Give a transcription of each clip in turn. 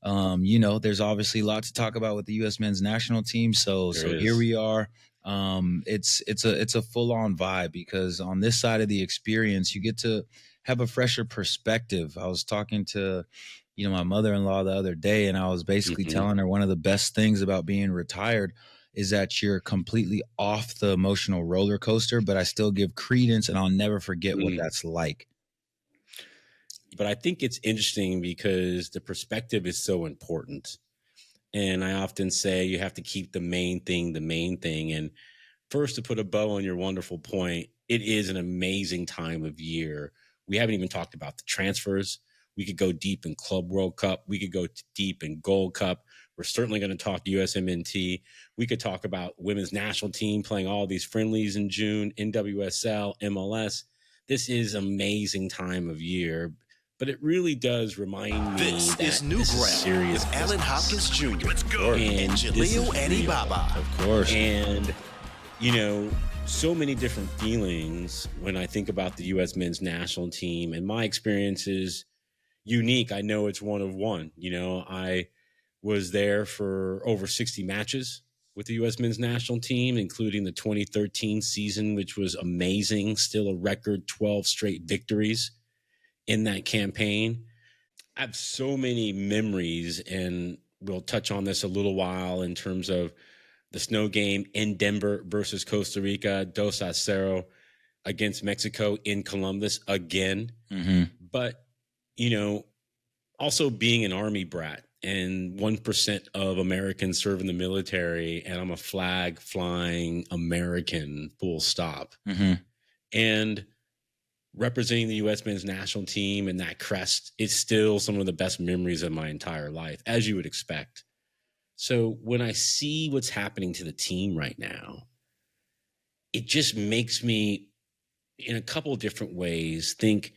There's obviously a lot to talk about with the U.S. men's national team. So here we are. It's a full on vibe because on this side of the experience, you get to have a fresher perspective. I was talking to, my mother-in-law the other day, and I was basically telling her one of the best things about being retired is that you're completely off the emotional roller coaster, but I still give credence and I'll never forget what that's like. But I think it's interesting because the perspective is so important. And I often say you have to keep the main thing. And first, to put a bow on your wonderful point, it is an amazing time of year. We haven't even talked about the transfers. We could go deep in Club World Cup. We could go deep in Gold Cup. We're certainly going to talk USMNT. We could talk about women's national team playing all these friendlies in June, NWSL, MLS. This is an amazing time of year. But it really does remind me this that is New Ground with Allen Hopkins Jr. and Jalil Anibaba. Of course. And, so many different feelings when I think about the U.S. men's national team. And my experience is unique. I know it's one of one. I was there for over 60 matches with the U.S. men's national team, including the 2013 season, which was amazing. Still a record 12 straight victories in that campaign. I have so many memories, and we'll touch on this a little while in terms of the snow game in Denver versus Costa Rica, 2-0 against Mexico in Columbus again. But, also being an Army brat and 1% of Americans serve in the military, and I'm a flag flying American, full stop. And representing the U.S. men's national team and that crest is still some of the best memories of my entire life, as you would expect. So when I see what's happening to the team right now, it just makes me, in a couple of different ways, think,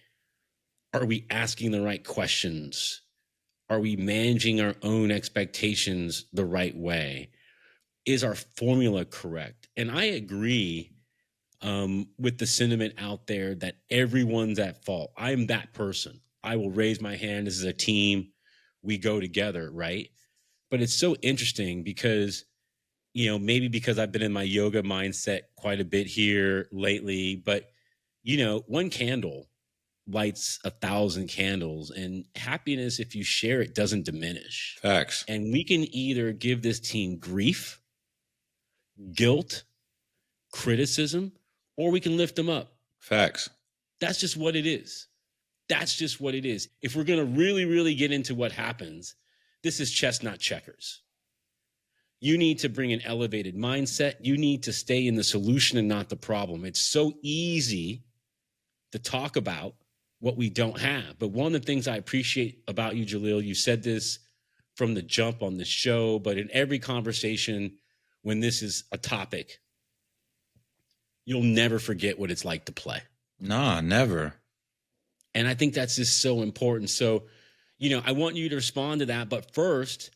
are we asking the right questions? Are we managing our own expectations the right way? Is our formula correct? And I agree with the sentiment out there that everyone's at fault. I'm that person. I will raise my hand. This is a team. We go together, right? But it's so interesting because, maybe because I've been in my yoga mindset quite a bit here lately, but, one candle lights 1,000 candles, and happiness, if you share it, doesn't diminish. Facts. And we can either give this team grief, guilt, criticism, or we can lift them up. Facts. That's just what it is. If we're going to really, really get into what happens, this is chess, not checkers. You need to bring an elevated mindset. You need to stay in the solution and not the problem. It's so easy to talk about what we don't have. But one of the things I appreciate about you, Jalil, you said this from the jump on the show, but in every conversation, when this is a topic, you'll never forget what it's like to play. Nah, never. And I think that's just so important. So, I want you to respond to that. But first,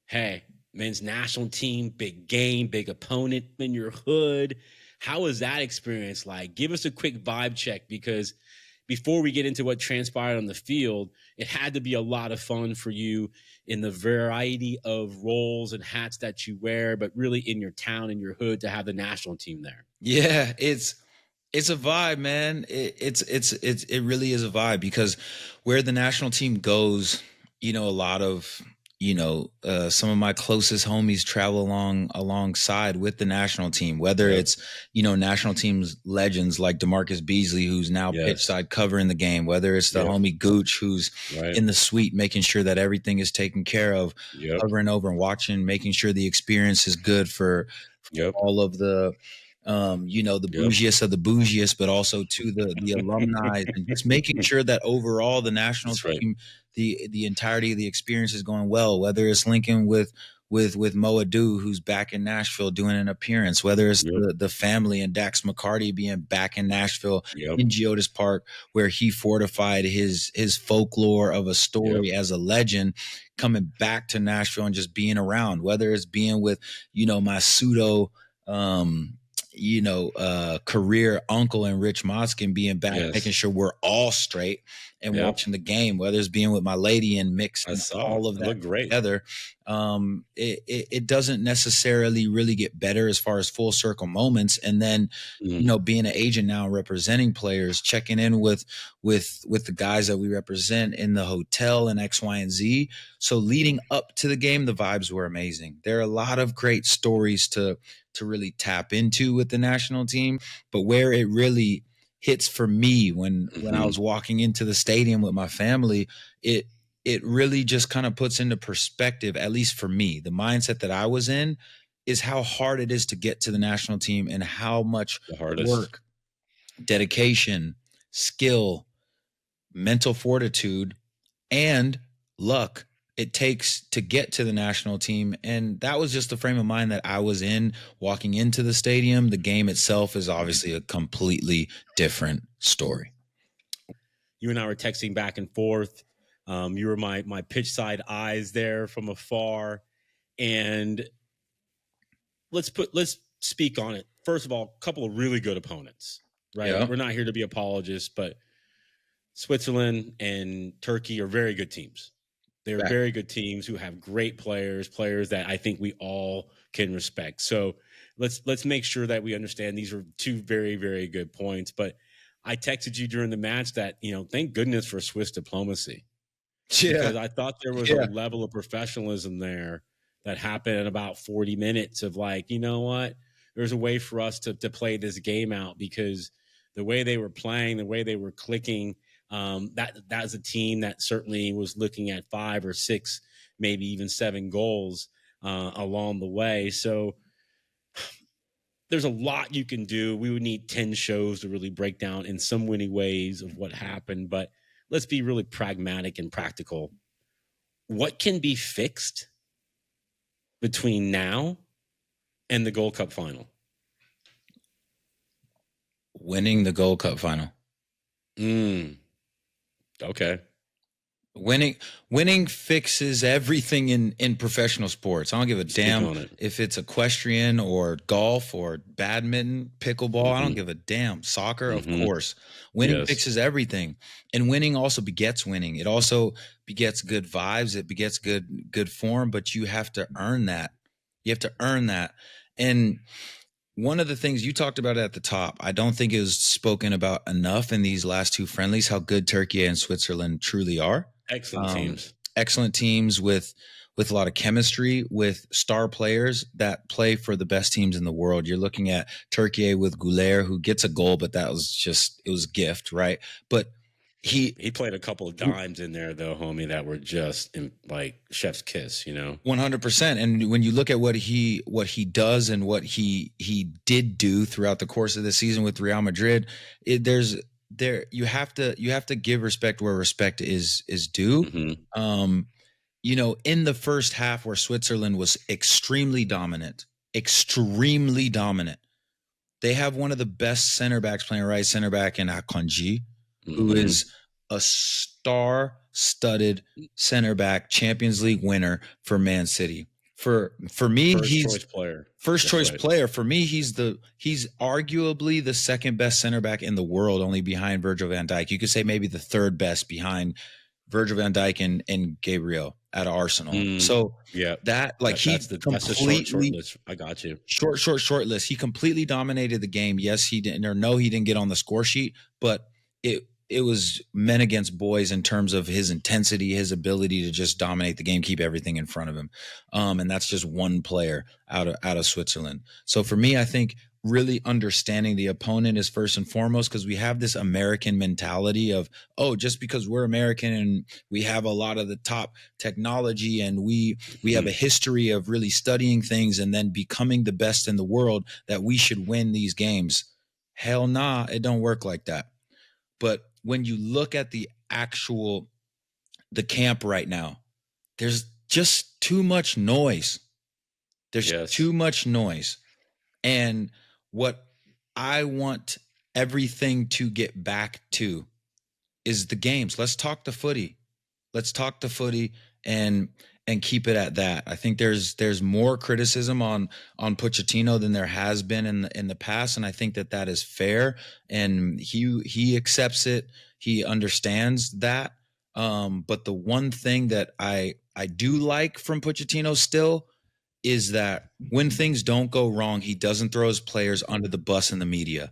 hey, men's national team, big game, big opponent in your hood. How was that experience like? Give us a quick vibe check, because before we get into what transpired on the field, it had to be a lot of fun for you in the variety of roles and hats that you wear, but really in your town, in your hood, to have the national team there. Yeah, it's a vibe, man. It really is a vibe, because where the national team goes, a lot of, some of my closest homies travel alongside with the national team, whether it's, national team's legends like DeMarcus Beasley, who's now pitch side covering the game, whether it's the homie Gooch, who's in the suite, making sure that everything is taken care of, hovering over and watching, making sure the experience is good for all of the, the bougiest of the bougiest, but also to the alumni, and just making sure that overall the national team, the entirety of the experience is going well, whether it's linking with Mo Adu, who's back in Nashville doing an appearance, whether it's the family and Dax McCarty being back in Nashville in Geodis Park, where he fortified his folklore of a story as a legend, coming back to Nashville and just being around, whether it's being with, my pseudo, career uncle and Rich Moskin being back, Yes. making sure we're all straight and watching the game, whether it's being with my lady and mixing all of that looked great together. It doesn't necessarily really get better as far as full circle moments. And then, being an agent now, representing players, checking in with the guys that we represent in the hotel and X, Y, and Z. So leading up to the game, the vibes were amazing. There are a lot of great stories to really tap into with the national team, but where it really hits for me when I was walking into the stadium with my family, it really just kind of puts into perspective, at least for me, the mindset that I was in is how hard it is to get to the national team and how much work, dedication, skill, mental fortitude, and luck it takes to get to the national team. And that was just the frame of mind that I was in walking into the stadium. The game itself is obviously a completely different story. You and I were texting back and forth. You were my pitch side eyes there from afar. And let's speak on it. First of all, a couple of really good opponents, right? Yeah. We're not here to be apologists, but Switzerland and Turkey are very good teams. They're very good teams who have great players that I think we all can respect. So let's make sure that we understand these are two very, very good points. But I texted you during the match that, thank goodness for Swiss diplomacy. Yeah. Because I thought there was a level of professionalism there that happened in about 40 minutes of like, you know what? There's a way for us to play this game out, because the way they were playing, the way they were clicking, that's a team that certainly was looking at 5 or 6, maybe even 7 goals along the way. So there's a lot you can do. We would need 10 shows to really break down in so many ways of what happened, but let's be really pragmatic and practical. What can be fixed between now and the Gold Cup final? Winning the Gold Cup final. Okay. Winning fixes everything in professional sports. I don't give a damn if it's equestrian or golf or badminton, pickleball. I don't give a damn. Soccer, of course. Winning fixes everything. And winning also begets winning. It also begets good vibes. It begets good form, but you have to earn that. You have to earn that. And one of the things you talked about at the top, I don't think is spoken about enough in these last 2 friendlies, how good Turkey and Switzerland truly are. Excellent teams with a lot of chemistry, with star players that play for the best teams in the world. You're looking at Turkey with Güler, who gets a goal, but that was it was a gift, right? But he played a couple of dimes in there, though, homie, that were just like chef's kiss, 100%. And when you look at what he does and what he did do throughout the course of the season with Real Madrid, you have to give respect where respect is due. In the first half where Switzerland was extremely dominant, they have one of the best center backs playing right center back in Akanji, who is a star-studded center back, Champions League winner for Man City. For me, he's first choice player. For me, he's arguably the second best center back in the world, only behind Virgil van Dijk. You could say maybe the third best behind Virgil van Dijk and Gabriel at Arsenal. So that's the short list. I got you. Short list. He completely dominated the game. Yes, he didn't get on the score sheet, but it was men against boys in terms of his intensity, his ability to just dominate the game, keep everything in front of him. And that's just one player out of Switzerland. So for me, I think really understanding the opponent is first and foremost, because we have this American mentality of, just because we're American and we have a lot of the top technology and we have a history of really studying things and then becoming the best in the world, that we should win these games. Hell nah, it don't work like that. But when you look at the camp right now, there's just too much noise. There's too much noise. And what I want everything to get back to is the games. Let's talk the footy. And and keep it at that. I think there's more criticism on Pochettino than there has been in the past, and I think that is fair. And he accepts it. He understands that. But the one thing that I do like from Pochettino still is that when things don't go wrong, he doesn't throw his players under the bus in the media.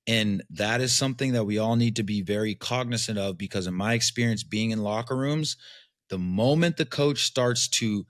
And that is something that we all need to be very cognizant of, because in my experience being in locker rooms, the moment the coach starts to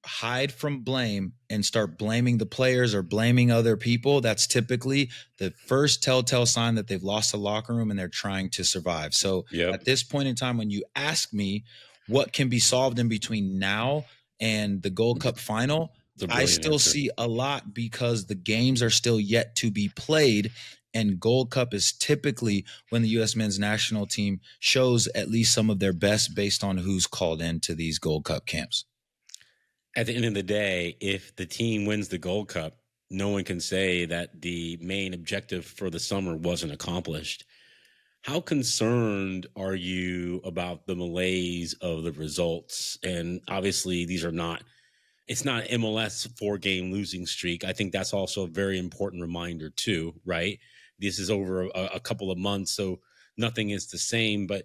hide from blame and start blaming the players or blaming other people, that's typically the first telltale sign that they've lost the locker room and they're trying to survive. So at this point in time, when you ask me what can be solved in between now and the Gold Cup final, I still see a lot, because the games are still yet to be played. And Gold Cup is typically when the U.S. men's national team shows at least some of their best based on who's called into these Gold Cup camps. At the end of the day, if the team wins the Gold Cup, no one can say that the main objective for the summer wasn't accomplished. How concerned are you about the malaise of the results? And obviously, it's not MLS 4-game losing streak. I think that's also a very important reminder too, right? This is over a couple of months, so nothing is the same. But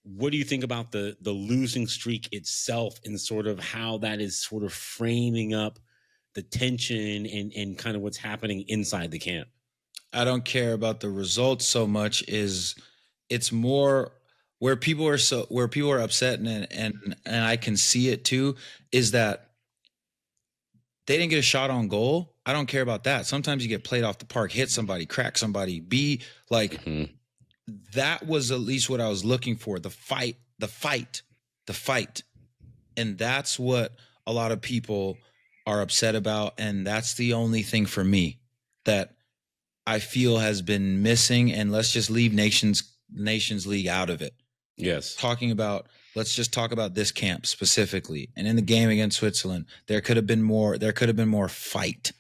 what do you think about the losing streak itself, and sort of how that is sort of framing up the tension and kind of what's happening inside the camp? I don't care about the results so much. It's more where people are upset, and I can see it too, is that they didn't get a shot on goal. I don't care about that. Sometimes you get played off the park, hit somebody, crack somebody, be like, that was at least what I was looking for. The fight. And that's what a lot of people are upset about. And that's the only thing for me that I feel has been missing. And let's just leave Nations League out of it. Yes. Let's just talk about this camp specifically. And in the game against Switzerland, there could have been more fight.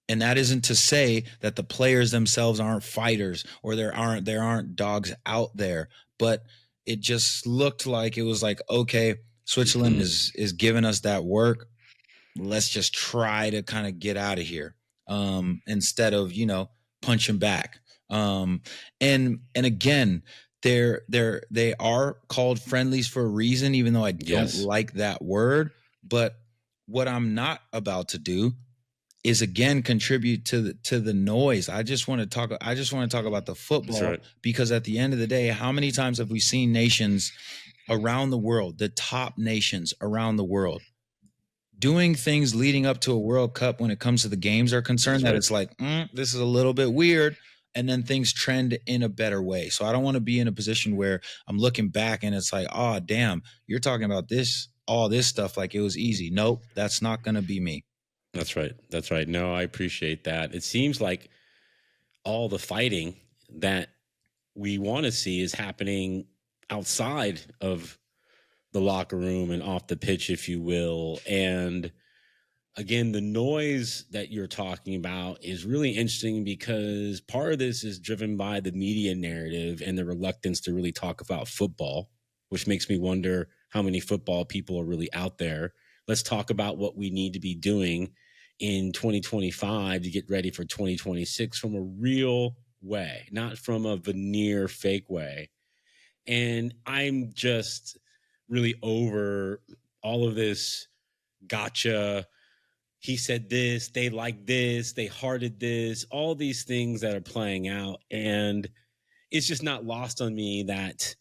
And that isn't to say that the players themselves aren't fighters, or there aren't dogs out there, but it just looked like it was like, okay, Switzerland is giving us that work. Let's just try to kind of get out of here, instead of, punching back. And again, they are called friendlies for a reason, even though I don't like that word. But what I'm not about to do is again contribute to the noise. I just want to talk about the football, because at the end of the day, how many times have we seen nations around the world, the top nations around the world, doing things leading up to a World Cup when it comes to the games are concerned, that it's like, this is a little bit weird, and then things trend in a better way. So I don't want to be in a position where I'm looking back and it's like, oh, damn, you're talking about all this stuff like it was easy. Nope, that's not going to be me. That's right. No, I appreciate that. It seems like all the fighting that we want to see is happening outside of the locker room and off the pitch, if you will. And again, the noise that you're talking about is really interesting, because part of this is driven by the media narrative and the reluctance to really talk about football, which makes me wonder how many football people are really out there. Let's talk about what we need to be doing in 2025 to get ready for 2026 from a real way, not from a veneer fake way. And I'm just really over all of this gotcha. He said this, they like this, they hearted this, all these things that are playing out. And it's just not lost on me that,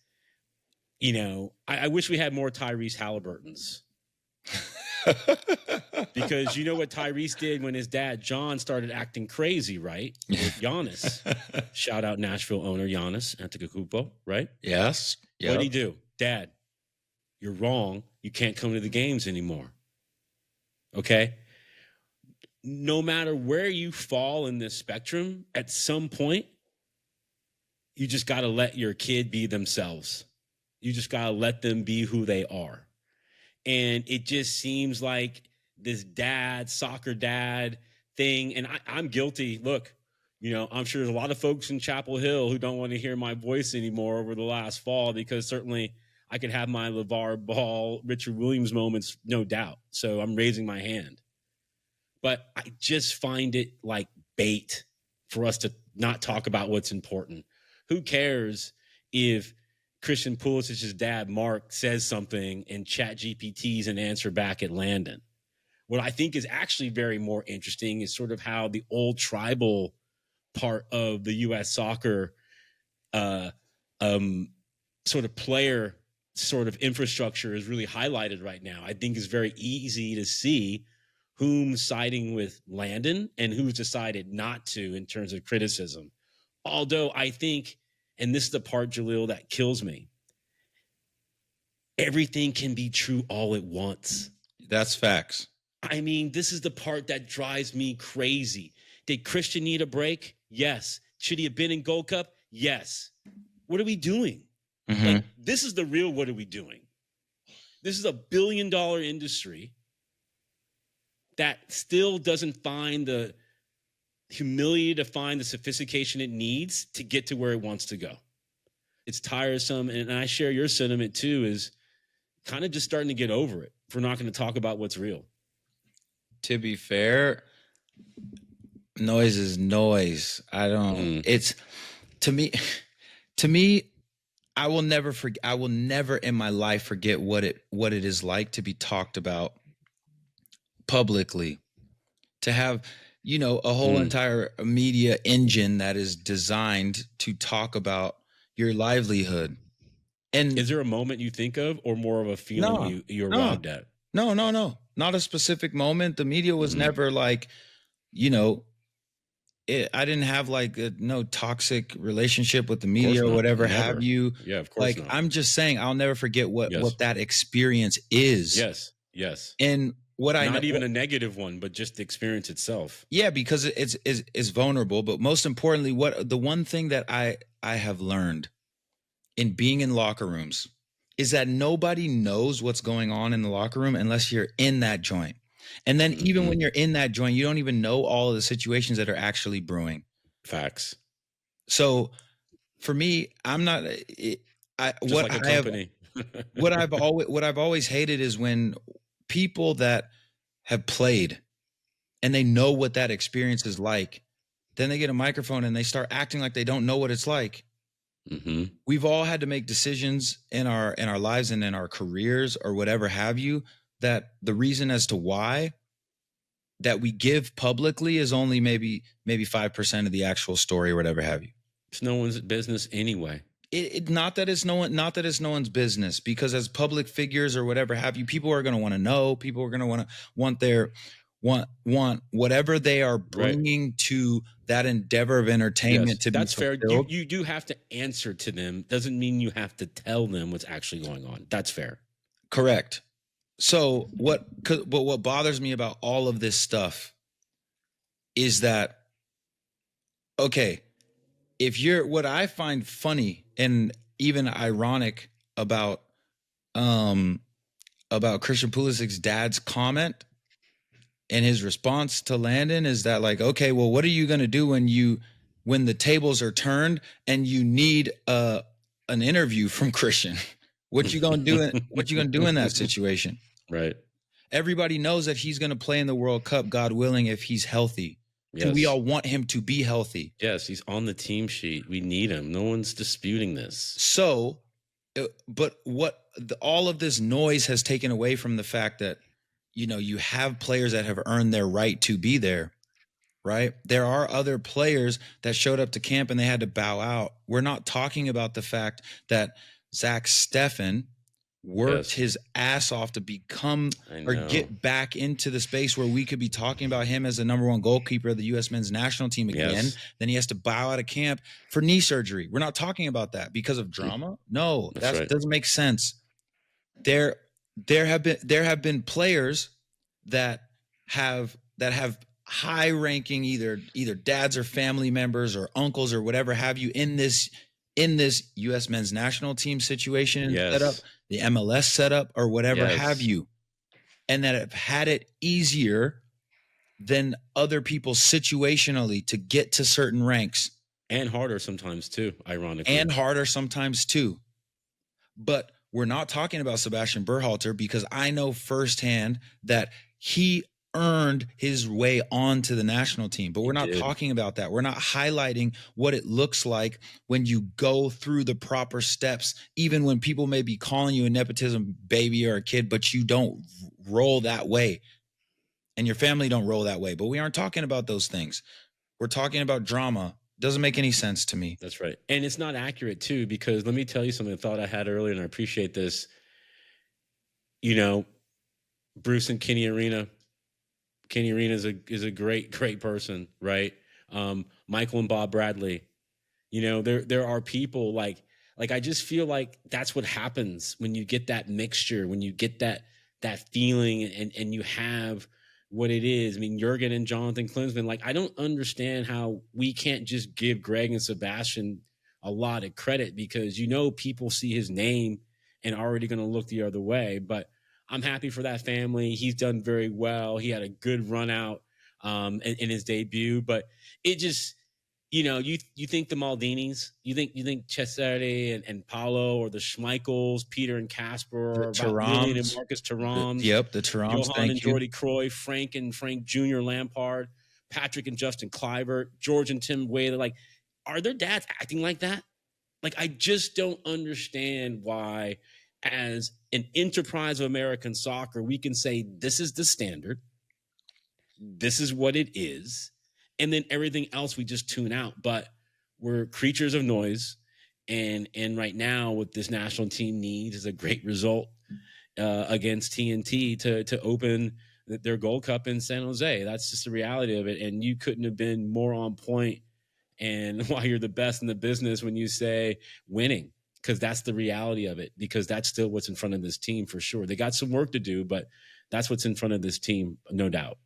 I wish we had more Tyrese Halliburtons. Because you know what Tyrese did when his dad, John, started acting crazy, right? With Giannis. Shout out Nashville owner Giannis Antetokounmpo, right? Yes. Yep. What'd he do? Dad, you're wrong. You can't come to the games anymore. Okay? No matter where you fall in this spectrum, at some point, you just got to let your kid be themselves. You just got to let them be who they are. And it just seems like this soccer dad thing. And I'm guilty. Look, I'm sure there's a lot of folks in Chapel Hill who don't want to hear my voice anymore over the last fall, because certainly I could have my LeVar Ball, Richard Williams moments, no doubt. So I'm raising my hand. But I just find it like bait for us to not talk about what's important. Who cares if Christian Pulisic's dad, Mark, says something and ChatGPT's an answer back at Landon? What I think is actually very more interesting is sort of how the old tribal part of the U.S. soccer sort of player sort of infrastructure is really highlighted right now. I think it's very easy to see whom's siding with Landon and who's decided not to in terms of criticism. Although I think, and this is the part, Jalil, that kills me, everything can be true all at once. That's facts. I mean, this is the part that drives me crazy. Did Christian need a break? Yes. Should he have been in Gold Cup? Yes. What are we doing? Mm-hmm. Like, this is the real what are we doing? This is $1 billion industry that still doesn't find the humility to find the sophistication it needs to get to where it wants to go. It's tiresome, and I share your sentiment too, is kind of just starting to get over it if we're not going to talk about what's real. To be fair, noise is noise. I don't it's to me I will never forget. I will never in my life forget what it is like to be talked about publicly, to have, you know, a whole entire media engine that is designed to talk about your livelihood. And is there a moment you think of, or more of a feeling you arrived at? No, not a specific moment. The media was never like, you know, I didn't have like no toxic relationship with the media or whatever have you. Yeah, of course. Like, I'm just saying, I'll never forget what that experience is. Yes. And what I not even a negative one, but just the experience itself. Yeah, because it's vulnerable. But most importantly, the one thing that I have learned in being in locker rooms is that nobody knows what's going on in the locker room unless you're in that joint. And then even when you're in that joint, you don't even know all of the situations that are actually brewing. Facts. So for me, I'm not what I've always hated is when people that have played and they know what that experience is like, then they get a microphone and they start acting like they don't know what it's like. We've all had to make decisions in our lives and in our careers or whatever have you, that the reason as to why that we give publicly is only maybe 5% of the actual story or whatever have you. It's no one's business anyway. Not that it's no one's business, because as public figures or whatever have you, people are going to want to know. People are going to want whatever they are bringing to that endeavor of entertainment to be that's fair. fulfilled. You do have to answer to them. Doesn't mean you have to tell them what's actually going on. That's fair. Correct. So what bothers me about all of this stuff is that, okay, what I find funny and even ironic about Christian Pulisic's dad's comment and his response to Landon is that, like, okay, well, what are you going to do when the tables are turned and you need an interview from Christian? What you going to do in that situation? Right. Everybody knows that he's going to play in the World Cup, God willing, if he's healthy. Yes. And we all want him to be healthy. Yes, he's on the team sheet. We need him. No one's disputing this. So, but all of this noise has taken away from the fact that, you know, you have players that have earned their right to be there, right? There are other players that showed up to camp and they had to bow out. We're not talking about the fact that Zach Steffen worked his ass off to become or get back into the space where we could be talking about him as the number one goalkeeper of the U.S. men's national team again. Yes. Then he has to bow out of camp for knee surgery. We're not talking about that because of drama. No, that doesn't make sense. There have been players that have high ranking either dads or family members or uncles or whatever have you in this U.S. men's national team situation setup, the MLS setup or whatever have you, and that have had it easier than other people situationally to get to certain ranks. And harder sometimes too, ironically. And harder sometimes too. But we're not talking about Sebastian Berhalter because I know firsthand that he earned his way onto the national team. But we're not talking about that. We're not highlighting what it looks like when you go through the proper steps, even when people may be calling you a nepotism baby or a kid, but you don't roll that way and your family don't roll that way. But we aren't talking about those things. We're talking about drama. Doesn't make any sense to me. That's right. And it's not accurate too, because let me tell you something, I thought I had earlier, and I appreciate this. You know, Bruce and Kenny Arena is a great person, right? Michael and Bob Bradley. You know, there are people like I just feel like that's what happens when you get that mixture, when you get that feeling and you have what it is. I mean, Jurgen and Jonathan Klinsmann, like, I don't understand how we can't just give Greg and Sebastian a lot of credit, because, you know, people see his name and already going to look the other way. But I'm happy for that family. He's done very well. He had a good run out in his debut, but it just, you know, you think the Maldinis, you think Cesare and Paulo, or the Schmeichels, Peter and Casper, or about Lillian and Marcus Thurams. The Thurams. Johan and Jordy Cruyff, Frank and Frank Jr. Lampard, Patrick and Justin Kluivert, George and Tim Whaley. Like, are their dads acting like that? Like, I just don't understand why, as an enterprise of American soccer, we can say this is the standard, this is what it is, and then everything else we just tune out. But we're creatures of noise, and right now what this national team needs is a great result against TNT to open their Gold Cup in San Jose. That's just the reality of it, and you couldn't have been more on point. And why you're the best in the business when you say winning, because that's the reality of it, because that's still what's in front of this team for sure. They got some work to do, but that's what's in front of this team, no doubt.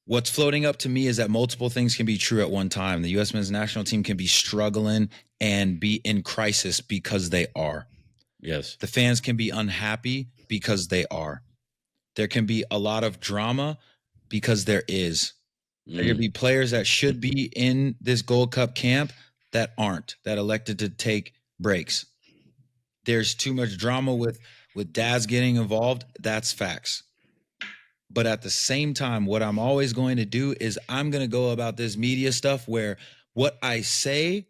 What's floating up to me is that multiple things can be true at one time. The U.S. men's national team can be struggling and be in crisis because they are. Yes. The fans can be unhappy because they are. There can be a lot of drama because there is. There could be players that should be in this Gold Cup camp that aren't, that elected to take breaks. There's too much drama with dads getting involved. That's facts. But at the same time, what I'm always going to do is I'm going to go about this media stuff where what I say,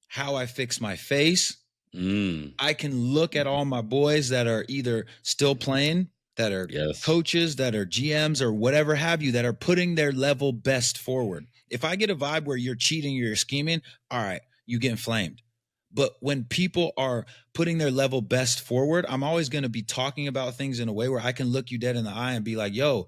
how I fix my face, I can look at all my boys that are either still playing, that are coaches, that are GMs or whatever have you, that are putting their level best forward. If I get a vibe where you're cheating, you're scheming, all right, you get inflamed. But when people are putting their level best forward, I'm always going to be talking about things in a way where I can look you dead in the eye and be like, yo,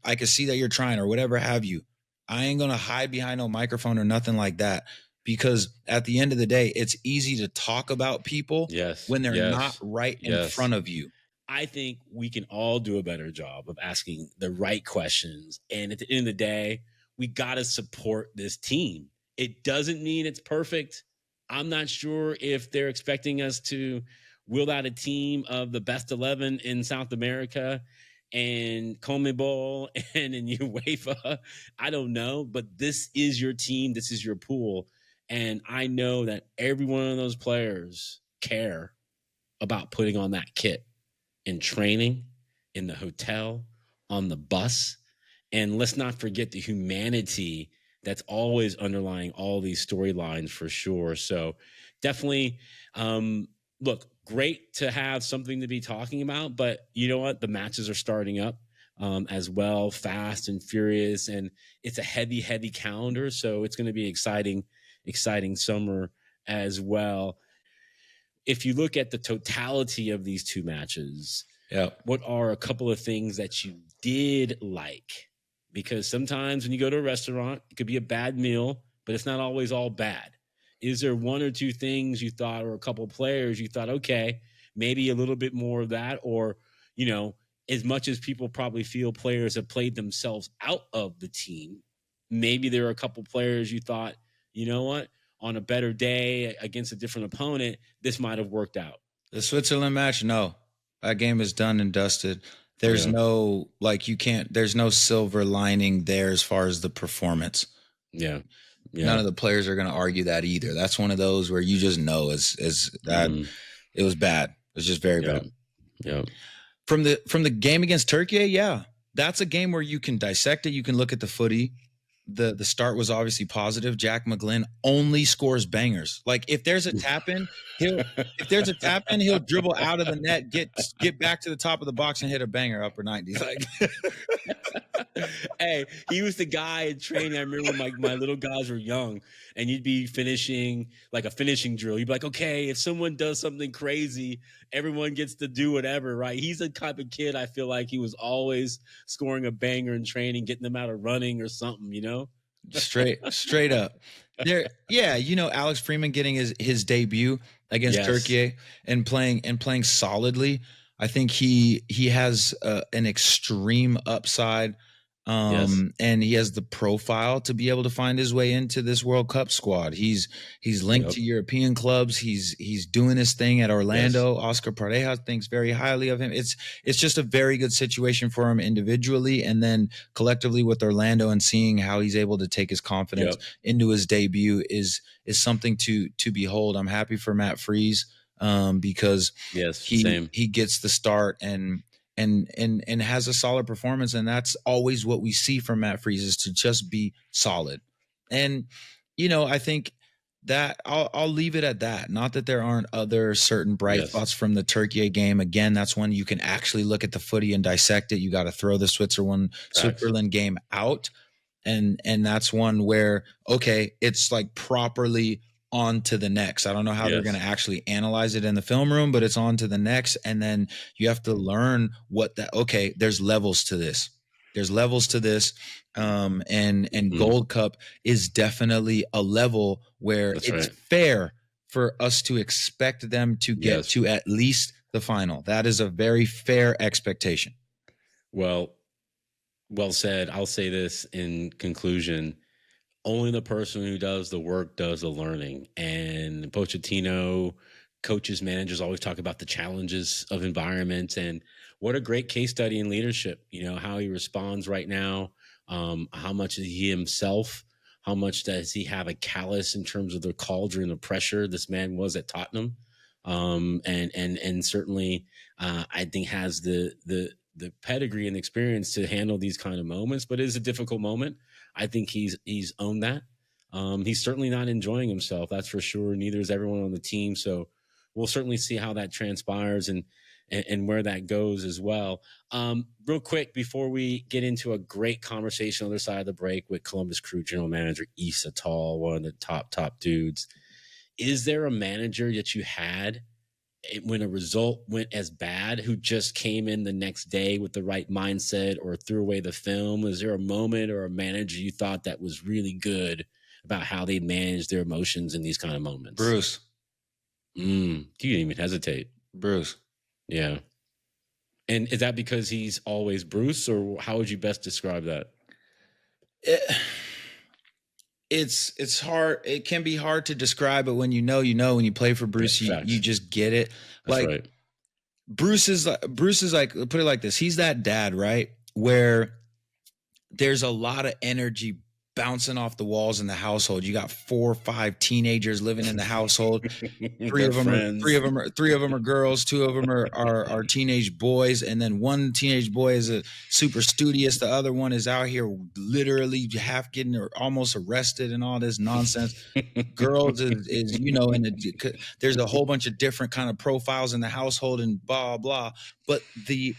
I can see that you're trying or whatever have you. I ain't going to hide behind no microphone or nothing like that, because at the end of the day, it's easy to talk about people when they're not right in front of you. I think we can all do a better job of asking the right questions. And at the end of the day, we got to support this team. It doesn't mean it's perfect. I'm not sure if they're expecting us to wield out a team of the best 11 in South America and CONMEBOL and in UEFA. I don't know, but this is your team. This is your pool. And I know that every one of those players care about putting on that kit in training, in the hotel, on the bus. And let's not forget the humanity that's always underlying all these storylines for sure. So definitely, look, great to have something to be talking about, but you know what? The matches are starting up as well, fast and furious, and it's a heavy calendar. So it's going to be exciting summer as well. If you look at the totality of these two matches, what are a couple of things that you did like? Because sometimes when you go to a restaurant, it could be a bad meal, but it's not always all bad. Is there one or two things you thought, or a couple of players you thought, okay, maybe a little bit more of that? Or, you know, as much as people probably feel players have played themselves out of the team, maybe there are a couple players you thought, you know what, on a better day against a different opponent, this might have worked out. The Switzerland match, no. That game is done and dusted. There's no, like, there's no silver lining there as far as the performance. Yeah. None of the players are going to argue that either. That's one of those where you just know is that it was bad. It's just very Yeah. bad. Yeah. From the game against Turkey, yeah, that's a game where you can dissect it. You can look at the footy. The start was obviously positive. Jack McGlynn only scores bangers. Like if there's a tap in, he'll dribble out of the net, get back to the top of the box and hit a banger upper 90s. Like Hey, he was the guy in training. I remember when my little guys were young, and you'd be finishing like a finishing drill. You'd be like, okay, if someone does something crazy, everyone gets to do whatever, right? He's the type of kid I feel like he was always scoring a banger in training, getting them out of running or something, you know? straight up. There, yeah, Alex Freeman getting his debut against Turkey and playing solidly. I think he has an extreme upside, and he has the profile to be able to find his way into this World Cup squad. He's linked to European clubs. He's doing his thing at Orlando. Oscar Pareja thinks very highly of him. It's just a very good situation for him individually, and then collectively with Orlando, and seeing how he's able to take his confidence into his debut is something to behold. I'm happy for Matt Freese, because he gets the start and has a solid performance, and that's always what we see from Matt Freese, is to just be solid. And I think that I'll leave it at that. Not that there aren't other certain bright spots from the Turkey game. Again, that's when you can actually look at the footy and dissect it. You got to throw the Switzerland game out, and that's one where it's like properly on to the next. I don't know how they're going to actually analyze it in the film room, but it's on to the next. And then you have to learn there's levels to this. And Gold Cup is definitely a level where it's fair for us to expect them to get to at least the final. That is a very fair expectation. Well said. I'll say this in conclusion. Only the person who does the work does the learning. And Pochettino, coaches, managers always talk about the challenges of environment, and what a great case study in leadership. How he responds right now, how much is he himself, how much does he have a callus in terms of the cauldron of pressure this man was at Tottenham. And certainly I think has the pedigree and experience to handle these kind of moments, but it is a difficult moment. I think he's owned that. He's certainly not enjoying himself, that's for sure. Neither is everyone on the team. So we'll certainly see how that transpires and where that goes as well. Real quick, before we get into a great conversation on the other side of the break with Columbus Crew General Manager Issa Tall, one of the top dudes, is there a manager that you had when a result went as bad, who just came in the next day with the right mindset or threw away the film? Is there a moment or a manager you thought that was really good about how they managed their emotions in these kind of moments? Bruce. You didn't even hesitate. Bruce. Yeah. And is that because he's always Bruce, or how would you best describe that? It's hard. It can be hard to describe, but when you know, when you play for Bruce, you just get it. That's right. Bruce is like, put it like this. He's that dad, right? Where there's a lot of energy bouncing off the walls in the household. You got 4 or 5 teenagers living in the household. Three of them are girls. 2 of them are teenage boys, and then one teenage boy is a super studious. The other one is out here literally half getting or almost arrested and all this nonsense. Girls is and there's a whole bunch of different kind of profiles in the household and blah blah. But the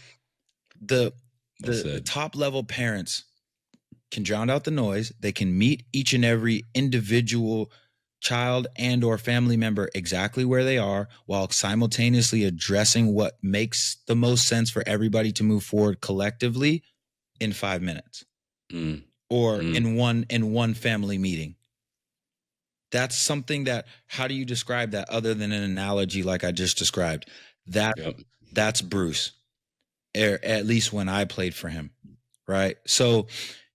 top level parents can drown out the noise. They can meet each and every individual child and or family member exactly where they are, while simultaneously addressing what makes the most sense for everybody to move forward collectively in 5 minutes or in one family meeting. That's something that, how do you describe that other than an analogy like I just described? That's Bruce, at least when I played for him, right? So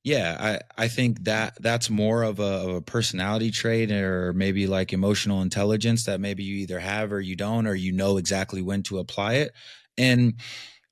yeah, I think that's more of a personality trait, or maybe like emotional intelligence that maybe you either have or you don't, or you know exactly when to apply it. And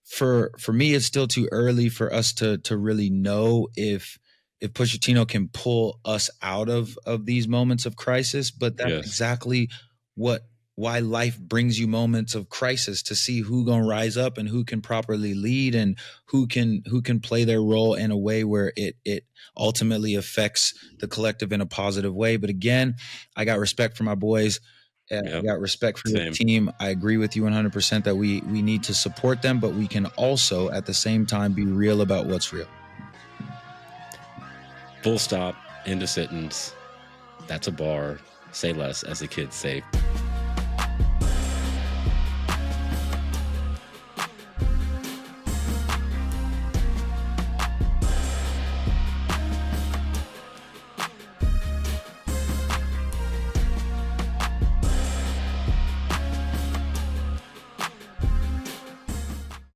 for me, it's still too early for us to really know if Pochettino can pull us out of these moments of crisis. But that's exactly what why life brings you moments of crisis, to see who gonna rise up and who can properly lead and who can play their role in a way where it ultimately affects the collective in a positive way. But again, I got respect for my boys. I got respect for the team. I agree with you 100% that we need to support them, but we can also at the same time be real about what's real. Full stop, end of sentence. That's a bar. Say less, as the kids say.